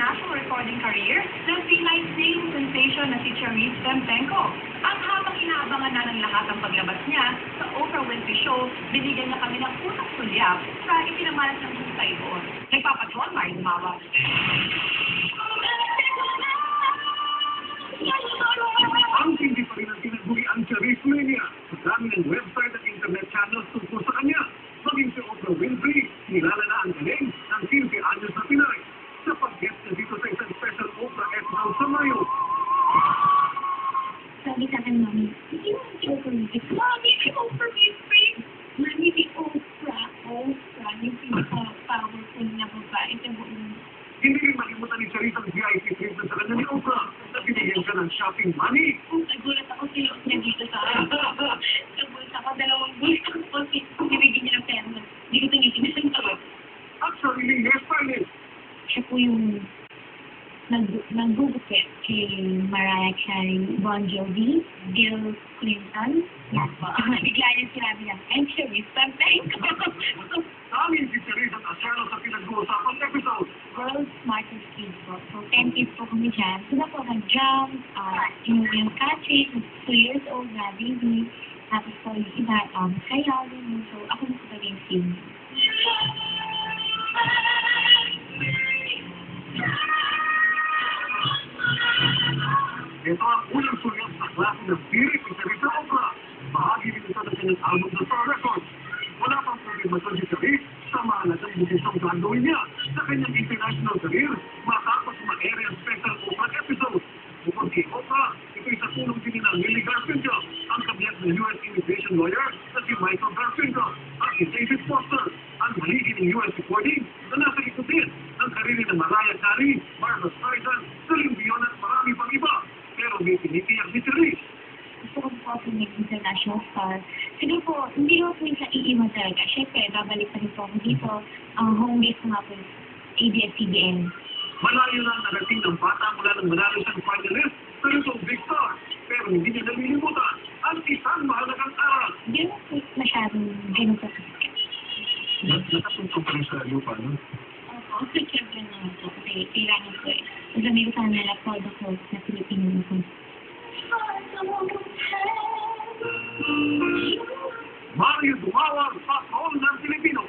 international recording career ng P-Line singing sensation na si Charisse Tempenko. At habang inaabangan na ng lahat ang paglabas niya sa Oprah Winfrey Show, binigyan niya kami ng unang sulyap sa ipinamalas ng husay doon. Nagpapatuan, Marie Dumawa. Ang hindi pa rin ang tinaguri ang Charisse Mania. Marami ng website at internet channels tungkol sa kanya. Maging si Oprah Winfrey, nilala na ang galing ng 15 anyos na Pinay sa pag-guest na dito sa isang special Oprah episode sa Mayo. Sabi sa akin, Mami, hindi mo si Oprah Winfrey. Mami, si Oprah Winfrey! Mami, si Oprah. Oprah, yung pinaka-powerful na babae sa buong. Hindi rin malimutan ni Charisse ang VIP treatment sa kanya ni Oprah na binigyan siya ng shopping money. Nagulat ako sinuot niya dito sa akin. Sa bulsa ko, 2 bulsa ko. Binigyan niya ng pera. Hindi ko tinitingnan ko. At sariling hairstylist. Siya po yung nag-bubukit kay Mariah Carey, Bon Jovi, Bill Clinton. Bigla niya sinabi niya, I'm Charisse Tempenko. Tanging si Charisse at Asyano sa pinag-uusapang episode. World's smartest kids po. So, 10 kids po kami dyan. Sila po nag-jump, yung Patrick, 2 years old na, baby. Tapos po yung iba, sayaw din. So, ako na po yung film. Ito ang unang sulyap sa klase ng pirit ni Charisse sa Oprah. Bahagi din ito ng kanyang album sa Star Records. Wala pang problema si Charisse sa mahalagang desisyon gagawin niya sa kanyang international career matapos ma-air ang special Oprah episode. Bukod kay Oprah, ito'y sa tulong din ng Lily Garfinkel, ang kabinet ng US immigration lawyer na si Michael Garfinkel at si David Foster, ang haligi ng US recording na nasa likod din ng karili ng Mariah Carey, Barbra Streisand, Celine Dion at marami pang iba. Pero may tinitiyak ni Charisse. Gusto ko po ako mag-international star. Siguro po, hindi ko po minsan iiwan talaga. Siyempre, babalik pa rin po ako dito. Ang home base ko nga po ABS-CBN. Malayo na ang narating ng bata mula ng manalo siyang finalist sa itong Big Star. Pero hindi niya nalilimutan ang isang mahalagang aral. Hindi mo po masyadong ganun sa kasikat. Nakapuntong pa rin sa lupa, no? Opo, siyempre naman po. Kasi kailangan ko eh. Sabi ko sana nila, Paul the Close na Pilipino na po. Mario Dumawar, Patrol ng Pilipino.